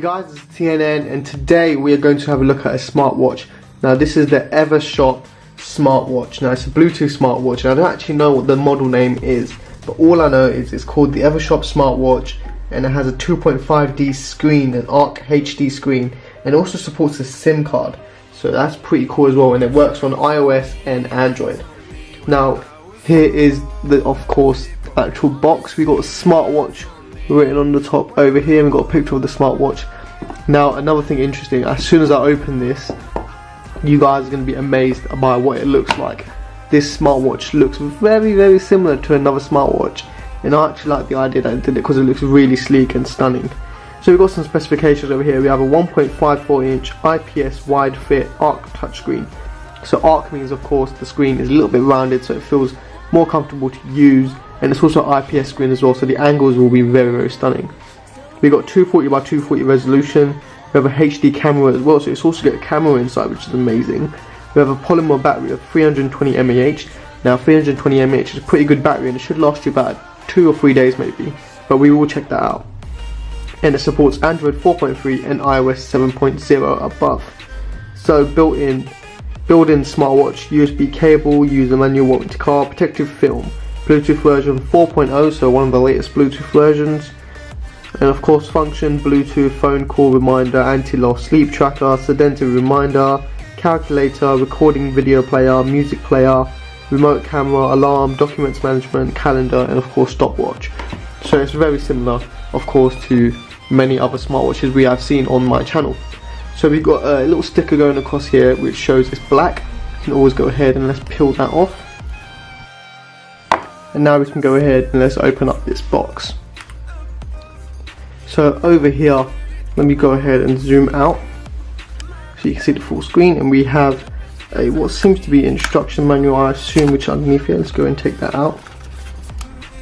guys, it's TNN and today we are going to have a look at a smartwatch. Now this is the Evershop smartwatch. Now it's a Bluetooth smartwatch and I don't actually know what the model name is, but all I know is it's called the Evershop smartwatch and it has a 2.5D screen, an ARC HD screen, and it also supports a SIM card. So that's pretty cool as well, and it works on iOS and Android. Now here is the, of course, actual box. We got a smartwatch written on the top over here, and we've got a picture of the smartwatch. Now another thing interesting, as soon as I open this, you guys are going to be amazed by what it looks like. This smartwatch looks very similar to another smartwatch, and I actually like the idea that it did it because it looks really sleek and stunning. So we've got some specifications over here. We have a 1.54 inch IPS wide fit ARC touchscreen. So ARC means, of course, the screen is a little bit rounded so it feels more comfortable to use, and it's also IPS screen as well, so the angles will be very stunning. We've got 240 by 240 resolution. We have a HD camera as well, so it's also got a camera inside, which is amazing. We have a polymer battery of 320 mAh. Now 320 mAh is a pretty good battery and it should last you about 2 or 3 days maybe, but we will check that out. And it supports Android 4.3 and iOS 7.0 above. So built-in smartwatch, USB cable, user manual, warranty card, protective film, Bluetooth version 4.0, so one of the latest Bluetooth versions, and of course function, Bluetooth phone call reminder, anti-loss sleep tracker, sedative reminder, calculator, recording video player, music player, remote camera, alarm, documents management, calendar, and of course stopwatch. So it's very similar, of course, to many other smartwatches we have seen on my channel. So we've got a little sticker going across here which shows it's black. You can always go ahead and let's peel that off. And now we can go ahead and let's open up this box. So over here, let me go ahead and zoom out so you can see the full screen, and we have a what seems to be instruction manual, I assume, which underneath here. Let's go and take that out.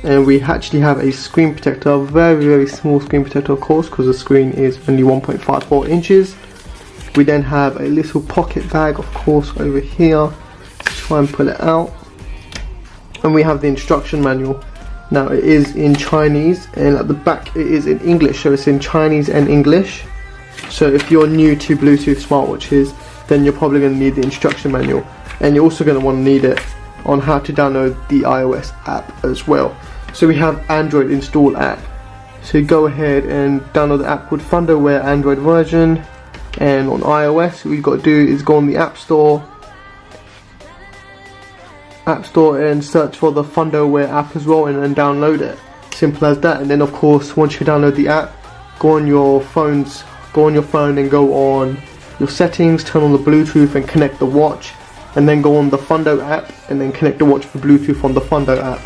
And we actually have a screen protector, very small screen protector, of course, because the screen is only 1.54 inches. We then have a little pocket bag, of course, over here. Let's try and pull it out. And we have the instruction manual. Now it is in Chinese, and at the back it is in English, so it's in Chinese and English. So if you're new to Bluetooth smartwatches, then you're probably going to need the instruction manual, and you're also going to want to need it on how to download the iOS app as well. So we have Android install app, so go ahead and download the app called Thunderwear Android version, and on iOS what you've got to do is go on the App Store and search for the Thunderwear app as well, and then download it. Simple as that. And then of course once you download the app, go on your phone and go on your settings, turn on the Bluetooth and connect the watch, and then go on the Thundo app and then connect the watch for Bluetooth on the Thundo app,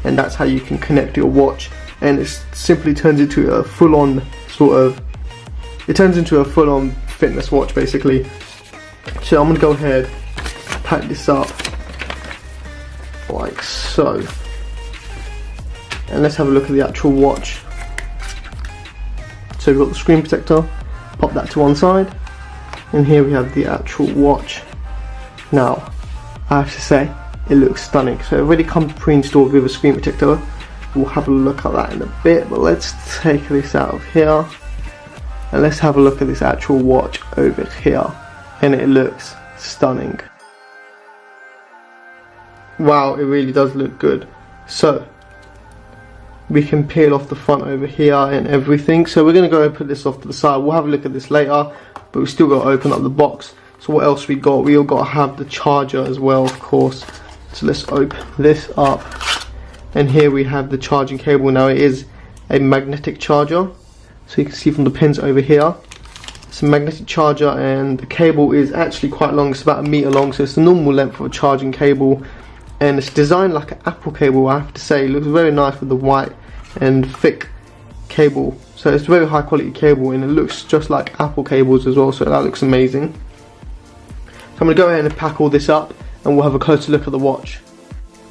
and that's how you can connect your watch. And it simply turns into a full-on fitness watch basically. So I'm gonna go ahead, pack this up like so, and let's have a look at the actual watch. So we've got the screen protector, pop that to one side, and here we have the actual watch. Now I have to say, it looks stunning. So it already comes pre-installed with a screen protector. We'll have a look at that in a bit, but let's take this out of here and let's have a look at this actual watch over here, and it looks stunning. Wow, it really does look good. So we can peel off the front over here and everything. So we're going to go and put this off to the side. We'll have a look at this later, but we still got to open up the box. So what else we got? We all got to have the charger as well, of course. So let's open this up, and here we have the charging cable. Now it is a magnetic charger, so you can see from the pins over here, it's a magnetic charger, and the cable is actually quite long. It's about 1 meter long, so it's the normal length of a charging cable, and it's designed like an Apple cable, I have to say. It looks very nice with the white and thick cable. So it's a very high quality cable, and it looks just like Apple cables as well, so that looks amazing. So I'm going to go ahead and pack all this up, and we'll have a closer look at the watch.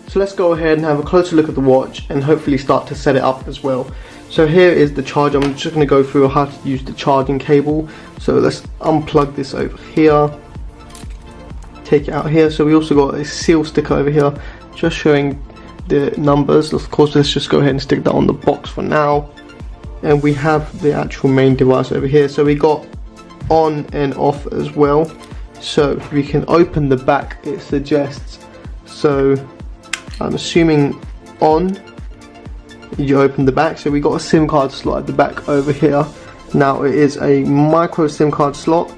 So let's go ahead and have a closer look at the watch and hopefully start to set it up as well. So here is the charger. I'm just going to go through how to use the charging cable. So let's unplug this over here, take it out here. So we also got a seal sticker over here just showing the numbers. Of course, let's just go ahead and stick that on the box for now. and we have the actual main device over here. So we got on and off as well, so we can open the back, it suggests. So I'm assuming on, you open the back. So we got a SIM card slot at the back over here. Now it is a micro SIM card slot,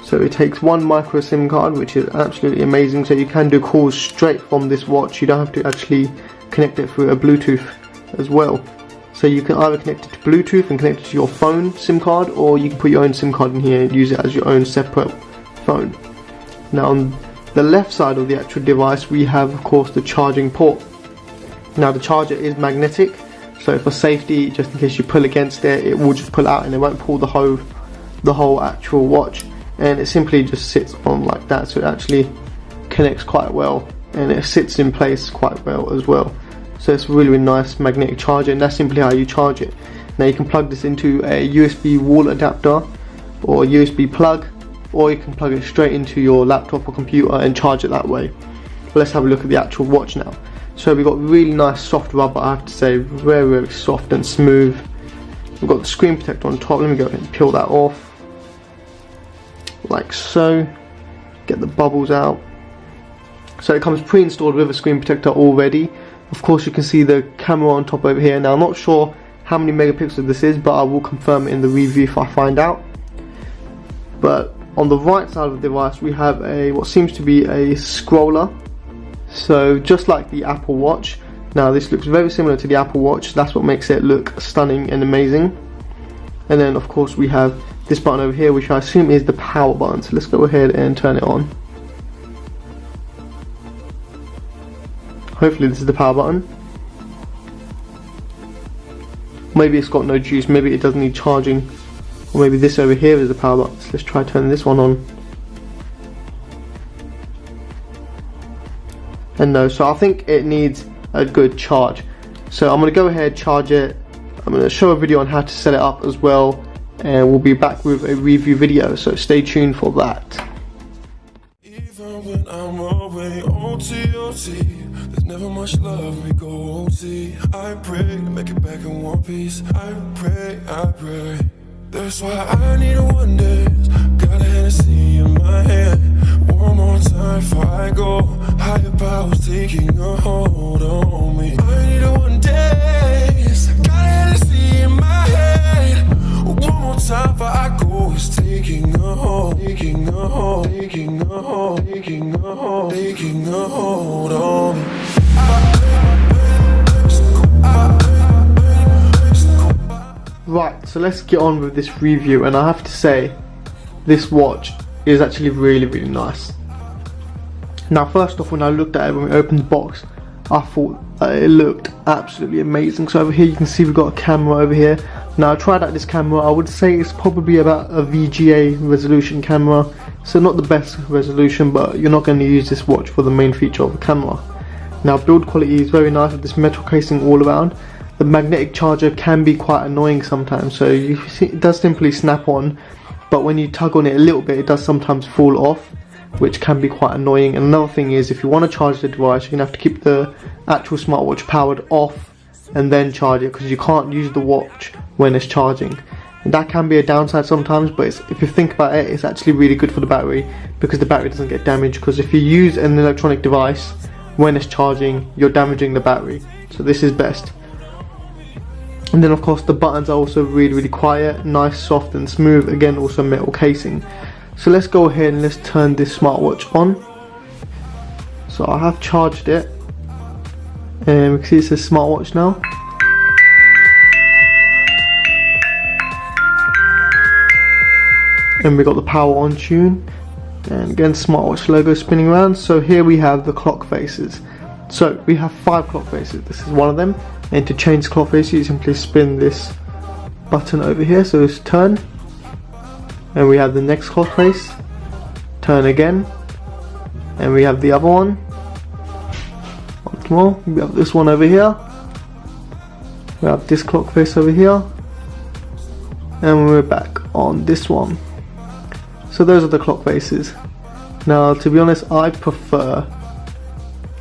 so it takes one micro SIM card, which is absolutely amazing. So you can do calls straight from this watch, you don't have to actually connect it through a Bluetooth as well. So you can either connect it to Bluetooth and connect it to your phone SIM card, or you can put your own SIM card in here and use it as your own separate phone. Now on the left side of the actual device, we have of course the charging port. Now the charger is magnetic, so for safety, just in case you pull against it, it will just pull out and it won't pull the whole actual watch, and it simply just sits on like that. So it actually connects quite well and it sits in place quite well as well. So it's a really, really nice magnetic charger, and that's simply how you charge it. Now you can plug this into a USB wall adapter or a USB plug, or you can plug it straight into your laptop or computer and charge it that way. But let's have a look at the actual watch now. So we've got really nice soft rubber, I have to say, very, very soft and smooth. We've got the screen protector on top. Let me go ahead and peel that off, like so. Get the bubbles out. So it comes pre-installed with a screen protector already. Of course you can see the camera on top over here. Now I'm not sure how many megapixels this is, but I will confirm it in the review if I find out. But on the right side of the device we have what seems to be a scroller. So just like the Apple Watch. Now this looks very similar to the Apple Watch, that's what makes it look stunning and amazing. And then of course we have this button over here, which I assume is the power button. So let's go ahead and turn it on. Hopefully this is the power button. Maybe it's got no juice, maybe it doesn't need charging. Or maybe this over here is the power button. So let's try turning this one on. And no, so I think it needs a good charge. So I'm going to go ahead, charge it. I'm going to show a video on how to set it up as well, and we'll be back with a review video, so stay tuned for that. Even when I'm away, OT, there's never much love, we go OT. I pray to make it back in one piece. I pray. That's why I need a one dance. Got a Hennessy in my hand. One more time before I go. Higher powers taking a hold on me. I need a one dance. Got a Hennessy in my hand. One more time before I go. It's taking a hold, taking a hold, taking a hold, taking a hold, taking a hold on me. Right, so let's get on with this review, and I have to say this watch is actually really, really nice. Now first off, when I looked at it, when we opened the box, I thought it looked absolutely amazing. So over here you can see we've got a camera over here. Now I tried out this camera, I would say it's probably about a VGA resolution camera, so not the best resolution, but you're not going to use this watch for the main feature of the camera. Now build quality is very nice with this metal casing all around. The magnetic charger can be quite annoying sometimes, so you see it does simply snap on, but when you tug on it a little bit it does sometimes fall off, which can be quite annoying. And another thing is, if you want to charge the device, you're going to have to keep the actual smartwatch powered off and then charge it, because you can't use the watch when it's charging. And that can be a downside sometimes, but if you think about it, it's actually really good for the battery, because the battery doesn't get damaged. Because if you use an electronic device when it's charging, you're damaging the battery, so this is best. And then of course the buttons are also really, really quiet, nice, soft and smooth, again also metal casing. So let's go ahead and let's turn this smartwatch on. So I have charged it, and we can see it says smartwatch now. And we got the power on tune, and again smartwatch logo spinning around. So here we have the clock faces. So we have 5 clock faces, this is one of them. And to change clock face, you simply spin this button over here, so it's turn, and we have the next clock face, turn again, and we have the other one. Once more, we have this one over here, we have this clock face over here, and we're back on this one. So those are the clock faces. Now to be honest, I prefer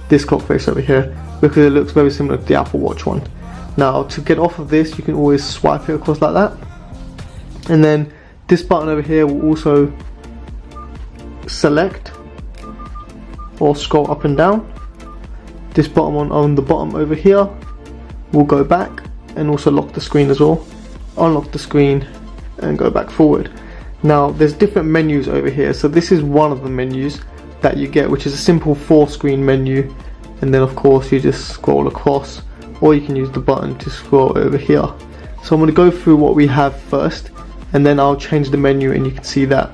this clock face over here, because it looks very similar to the Apple Watch one. Now to get off of this, you can always swipe it across like that, and then this button over here will also select or scroll up and down. This button on the bottom over here will go back and also lock the screen as well. Unlock the screen and go back forward. Now there's different menus over here, so this is one of the menus that you get, which is a simple 4-screen menu, and then of course you just scroll across, or you can use the button to scroll over here. So I'm going to go through what we have first, and then I'll change the menu and you can see that.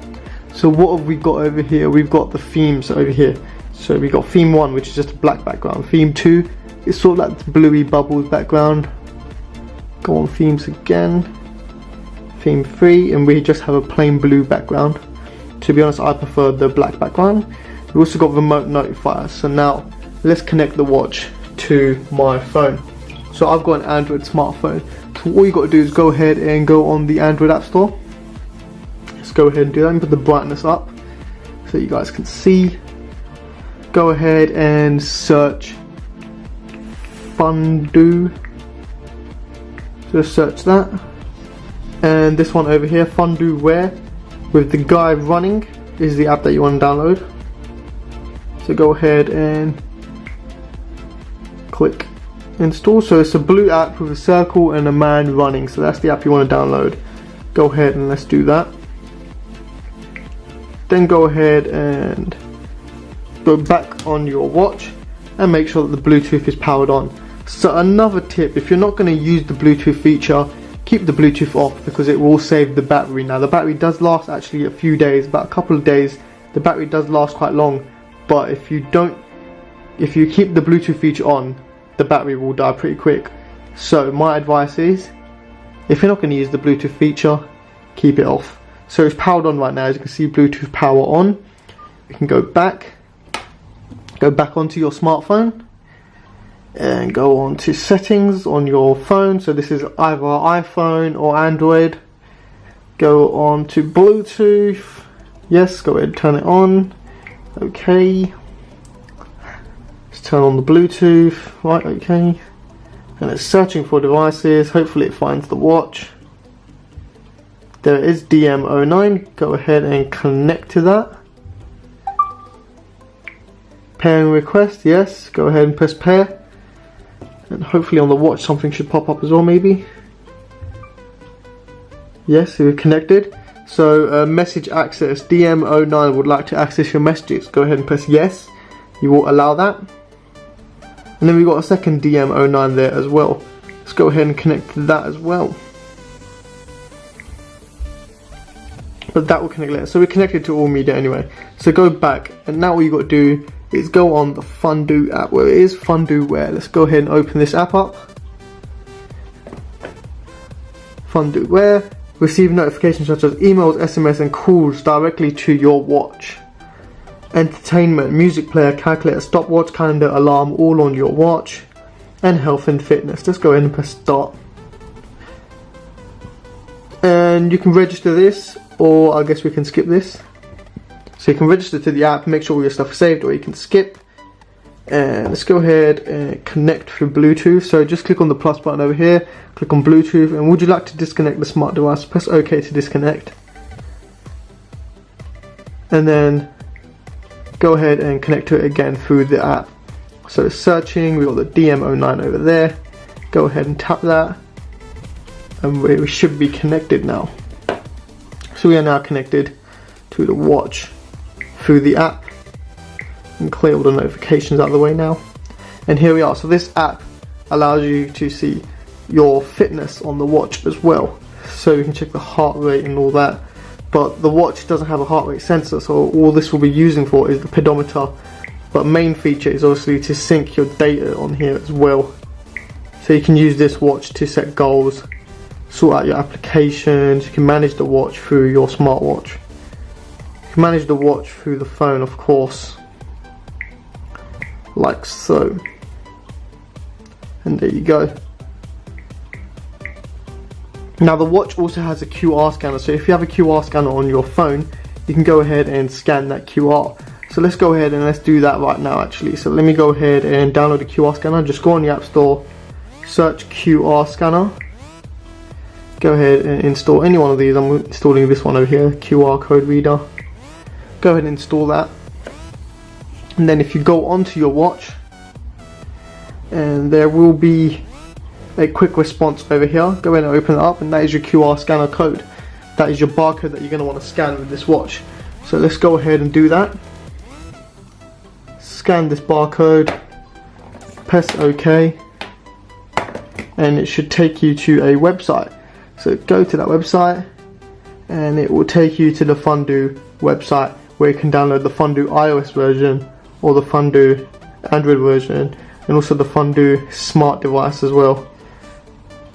So what have we got over here? We've got the themes over here. So we got theme 1, which is just a black background. Theme 2 is sort of like the bluey bubbles background. Go on themes again. Theme 3, and we just have a plain blue background. To be honest, I prefer the black background. We also got remote notifiers. So now let's connect the watch to my phone. So I've got an Android smartphone. So all you got to do is go ahead and go on the Android App Store. Let's go ahead and do that and put the brightness up so you guys can see. Go ahead and search Fundu. Just search that. And this one over here, Fundu Wear, with the guy running, is the app that you want to download. So go ahead and click install. So it's a blue app with a circle and a man running, so that's the app you want to download. Go ahead and let's do that. Then go ahead and go back on your watch and make sure that the Bluetooth is powered on. So another tip, if you're not going to use the Bluetooth feature, keep the Bluetooth off, because it will save the battery. Now the battery does last actually a few days, about a couple of days. The battery does last quite long, but if you keep the Bluetooth feature on, the battery will die pretty quick. So my advice is, if you're not going to use the Bluetooth feature, keep it off. So it's powered on right now, as you can see, Bluetooth power on. You can go back onto your smartphone and go on to settings on your phone. So this is either iPhone or Android. Go on to Bluetooth. Yes, go ahead and turn it on. Okay. Let's turn on the Bluetooth. Right, okay. And it's searching for devices. Hopefully it finds the watch. There it is, DM09. Go ahead and connect to that. Pairing request, yes. Go ahead and press pair. And hopefully on the watch something should pop up as well, maybe. Yes, we're connected. So message access, DM09 would like to access your messages. Go ahead and press yes. You will allow that. And then we've got a second DM09 there as well. Let's go ahead and connect to that as well. But that will connect later. So we're connected to all media anyway. So go back, and now all you got to do is go on the Fundu app, where it is Fundu Wear. Let's go ahead and open this app up. Fundu Wear. Receive notifications such as emails, SMS and calls directly to your watch. Entertainment, music player, calculator, stopwatch, calendar, alarm, all on your watch. And health and fitness. Let's go ahead and press start. And you can register this, or I guess we can skip this. So you can register to the app, make sure all your stuff is saved, or you can skip. And let's go ahead and connect through Bluetooth. So just click on the plus button over here, click on Bluetooth, and would you like to disconnect the smart device? Press OK to disconnect. And then go ahead and connect to it again through the app. So it's searching, we've got the DM09 over there. Go ahead and tap that, and we should be connected now. So we are now connected to the watch through the app, and clear all the notifications out of the way now. And here we are. So this app allows you to see your fitness on the watch as well. So you can check the heart rate and all that. But the watch doesn't have a heart rate sensor, so all this will be using for is the pedometer. But main feature is obviously to sync your data on here as well. So you can use this watch to set goals, sort out your applications. You can manage the watch through your smartwatch. You can manage the watch through the phone, of course, like so. And there you go. Now the watch also has a QR scanner, so if you have a QR scanner on your phone, you can go ahead and scan that QR. So let's go ahead and let's do that right now actually. So let me go ahead and download the QR scanner. Just go on the App Store, search QR scanner. Go ahead and install any one of these. I'm installing this one over here, QR code reader. Go ahead and install that. And then if you go onto your watch, and there will be a quick response over here. Go ahead and open it up, and that is your QR scanner code. That is your barcode that you're going to want to scan with this watch. So let's go ahead and do that. Scan this barcode, press OK, and it should take you to a website. So go to that website, and it will take you to the Fundu website, where you can download the Fundu iOS version or the Fundu Android version, and also the Fundu smart device as well.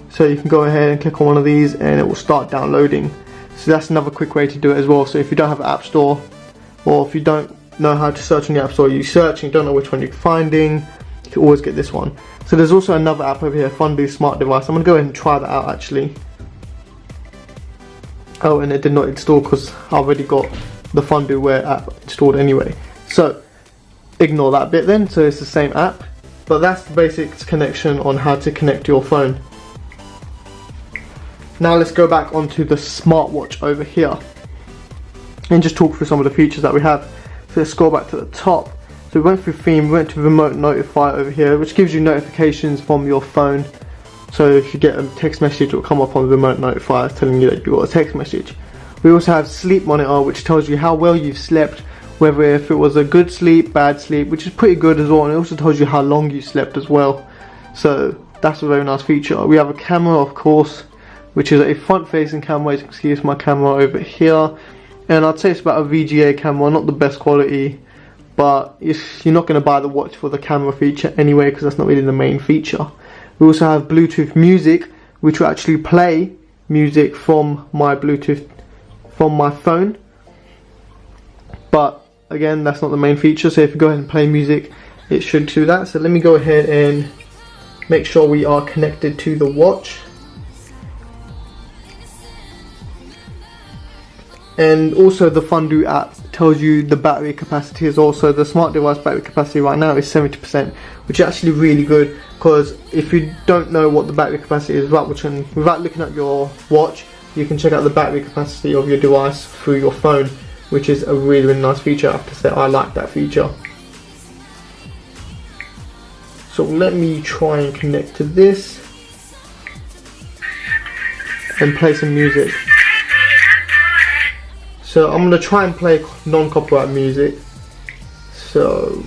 So you can go ahead and click on one of these, and it will start downloading. So that's another quick way to do it as well. So if you don't have an app store, or if you don't know how to search in the app store, you search and you don't know which one you're finding, you can always get this one. So there's also another app over here, Fundu smart device. I'm going to go ahead and try that out actually. Oh, and it did not install because I already got the Fundu Wear app installed anyway. So ignore that bit then. So it's the same app, but that's the basic connection on how to connect your phone. Now let's go back onto the smartwatch over here and just talk through some of the features that we have. So let's scroll back to the top. So we went through theme, we went to remote notify over here, which gives you notifications from your phone. So if you get a text message, it will come up on the remote notifier telling you that you got a text message. We also have sleep monitor, which tells you how well you've slept, whether if it was a good sleep, bad sleep, which is pretty good as well, and it also tells you how long you slept as well. So that's a very nice feature. We have a camera, of course, which is a front-facing camera. As you can see, it's my camera over here, and I'd say it's about a VGA camera, not the best quality, but you're not going to buy the watch for the camera feature anyway, because that's not really the main feature. We also have Bluetooth music, which will actually play music from my Bluetooth from my phone, but again, that's not the main feature. So if you go ahead and play music, it should do that. So let me go ahead and make sure we are connected to the watch. And also the Fundu app tells you the battery capacity is also, the smart device battery capacity right now is 70%, which is actually really good, because if you don't know what the battery capacity is without looking at your watch, you can check out the battery capacity of your device through your phone, which is a really, really nice feature. I have to say, I like that feature. So let me try and connect to this and play some music. So I'm going to try and play non-copyright music. So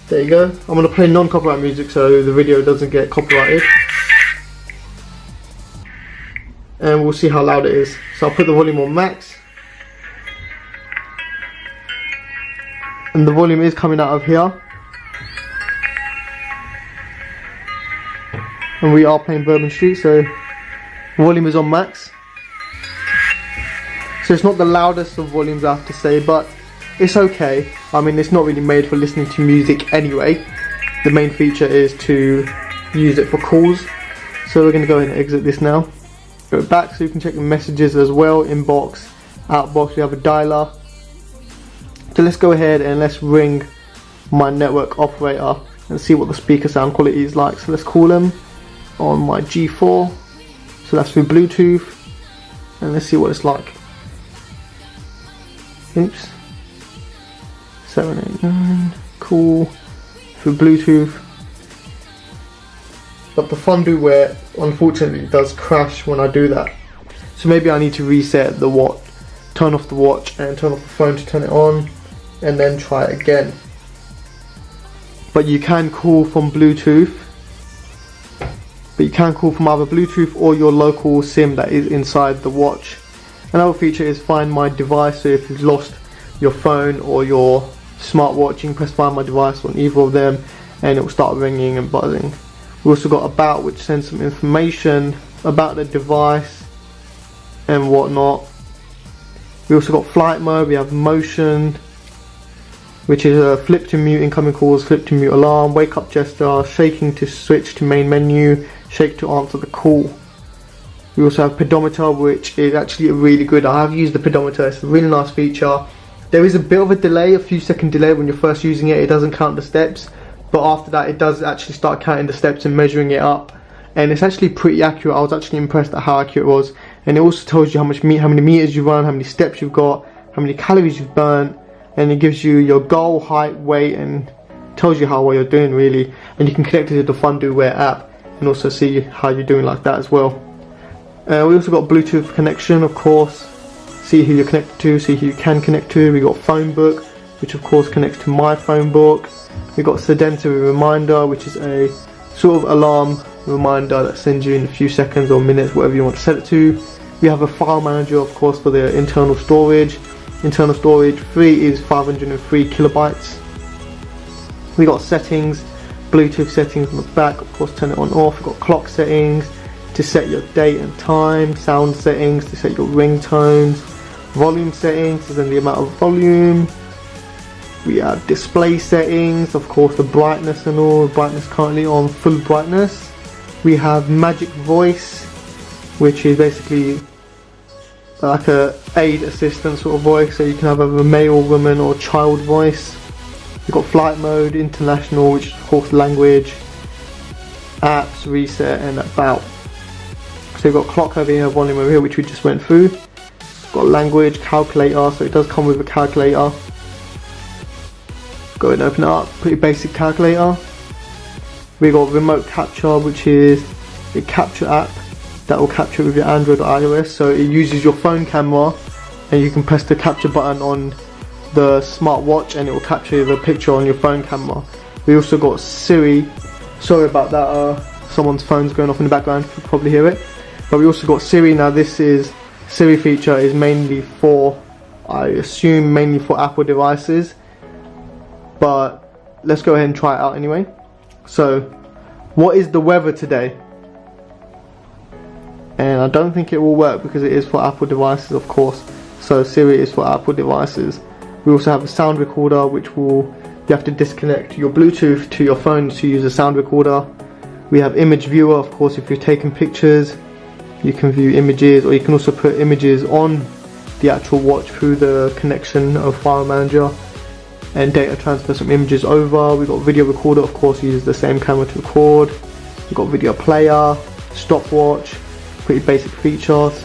there you go. I'm going to play non-copyright music so the video doesn't get copyrighted. And we'll see how loud it is. So I'll put the volume on max. And the volume is coming out of here. And we are playing Bourbon Street, so volume is on max. So it's not the loudest of volumes, I have to say, but it's okay. I mean, it's not really made for listening to music anyway. The main feature is to use it for calls. So we're going to go ahead and exit this now. Go back so you can check the messages as well. Inbox, outbox, we have a dialer. So let's go ahead and let's ring my network operator and see what the speaker sound quality is like. So let's call them on my G4. So that's through Bluetooth, and let's see what it's like. Oops. 789, cool. Through Bluetooth. But the Fundu Wear unfortunately does crash when I do that. So maybe I need to reset the watch, turn off the watch and turn off the phone to turn it on, and then try it again. But you can call from Bluetooth. But you can call from either Bluetooth or your local SIM that is inside the watch. Another feature is Find My Device. So if you've lost your phone or your smartwatch, you can press Find My Device on either of them and it will start ringing and buzzing. We've also got About, which sends some information about the device and whatnot. We also got Flight Mode, we have Motion, which is a flip to mute incoming calls, flip to mute alarm, wake up gesture, shaking to switch to main menu, shake to answer the call. We also have pedometer, which is actually really good. I have used the pedometer, it's a really nice feature. There is a bit of a delay, a few second delay when you're first using it. It doesn't count the steps, but after that it does actually start counting the steps and measuring it up, and it's actually pretty accurate. I was actually impressed at how accurate it was. And it also tells you how many meters you run, how many steps you've got, how many calories you've burnt, and it gives you your goal, height, weight, and tells you how well you're doing really. And you can connect it to the Fondue Wear app and also see how you're doing like that as well. We also got Bluetooth connection, of course. See who you're connected to, see who you can connect to. We got phone book, which of course connects to my phone book. We got sedentary reminder, which is a sort of alarm reminder that sends you in a few seconds or minutes, whatever you want to set it to. We have a file manager, of course, for the internal storage. Internal storage free is 503 kilobytes. We got settings, Bluetooth settings on the back, of course turn it on off. We've got clock settings to set your date and time, sound settings to set your ringtones, volume settings to set the amount of volume. We have display settings, of course the brightness and all, brightness currently on full brightness. We have magic voice, which is basically like a aid assistant sort of voice, so you can have a male, woman or child voice. We've got flight mode, international, which is of course language, apps, reset and about. So we've got clock over here, volume over here, which we just went through. We've got language, calculator, so it does come with a calculator. Go ahead and open it up, pretty basic calculator. We've got remote capture, which is a capture app that will capture with your Android or iOS. So it uses your phone camera and you can press the capture button on the smartwatch and it will capture the picture on your phone camera. We also got Siri. Sorry about that, someone's phone's going off in the background, you can probably hear it. But we also got Siri. Now this is Siri feature is mainly for, I assume mainly for Apple devices, but let's go ahead and try it out anyway. So, what is the weather today? And I don't think it will work because it is for Apple devices, of course. So Siri is for Apple devices. We also have a sound recorder, which will, you have to disconnect your Bluetooth to your phone to use a sound recorder. We have image viewer, of course, if you're taking pictures, you can view images, or you can also put images on the actual watch through the connection of File Manager and data transfer some images over. We've got video recorder, of course, uses the same camera to record. We've got video player, stopwatch, pretty basic features.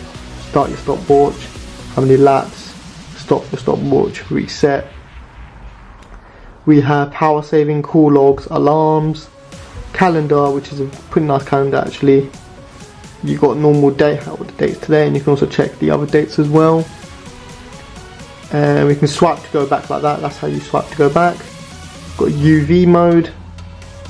Start your stopwatch, how many laps, stop your stopwatch, reset. We have power saving, call logs, alarms, calendar, which is a pretty nice calendar actually. You got normal date, how the dates today, and you can also check the other dates as well. And we can swipe to go back like that. That's how you swipe to go back. Got UV mode,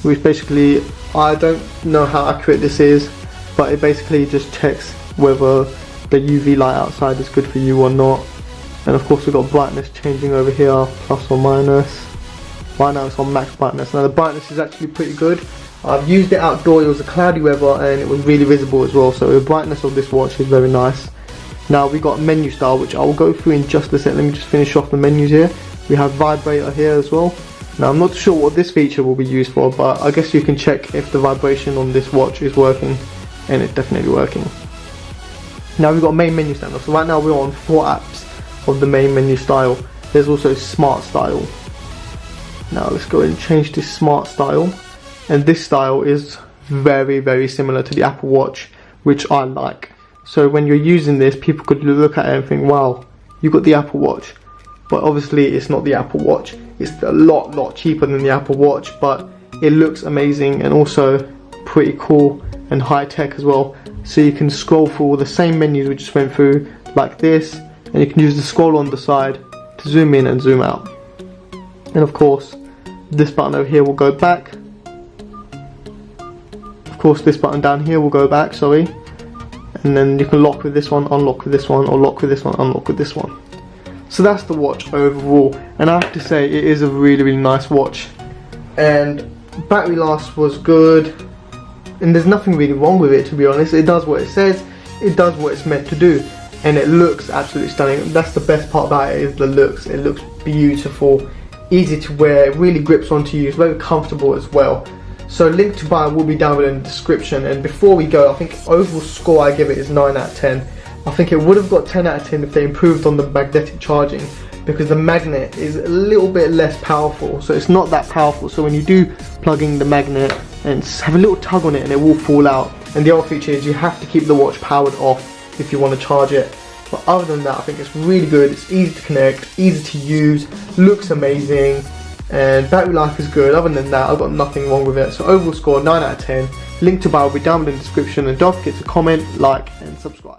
which basically, I don't know how accurate this is, but it basically just checks whether the UV light outside is good for you or not. And of course we've got brightness changing over here, plus or minus. Right now it's on max brightness. Now the brightness is actually pretty good. I've used it outdoor, it was a cloudy weather and it was really visible as well, so the brightness of this watch is very nice. Now we got menu style, which I will go through in just a sec. Let me just finish off the menus here. We have vibrator here as well. Now I'm not sure what this feature will be used for, but I guess you can check if the vibration on this watch is working, and it's definitely working. Now we've got main menu style. So right now we're on 4 apps of the main menu style. There's also smart style. Now let's go and change to smart style. And this style is very, very similar to the Apple Watch, which I like. So when you're using this, people could look at it and think, wow, you got the Apple Watch. But obviously it's not the Apple Watch. It's a lot cheaper than the Apple Watch, but it looks amazing and also pretty cool and high tech as well. So you can scroll through all the same menus we just went through like this, and you can use the scroll on the side to zoom in and zoom out. And of course, this button over here will go back. Of course, this button down here will go back, sorry. And then you can lock with this one, unlock with this one, or lock with this one, unlock with this one. So that's the watch overall, and I have to say it is a really nice watch. And battery last was good, and there's nothing really wrong with it, to be honest. It does what it says, it does what it's meant to do, and it looks absolutely stunning. That's the best part about it, is the looks. It looks beautiful, easy to wear, it really grips onto you, it's very comfortable as well. So link to buy will be down in the description. And before we go, I think overall score I give it is 9 out of 10. I think it would have got 10 out of 10 if they improved on the magnetic charging, because the magnet is a little bit less powerful, so it's not that powerful. So when you do plug in the magnet and have a little tug on it and it will fall out. And the other feature is you have to keep the watch powered off if you want to charge it. But other than that, I think it's really good. It's easy to connect, easy to use, looks amazing, and battery life is good. Other than that, I've got nothing wrong with it. So overall score 9 out of 10. Link to buy will be down in the description, and don't forget to comment, like and subscribe.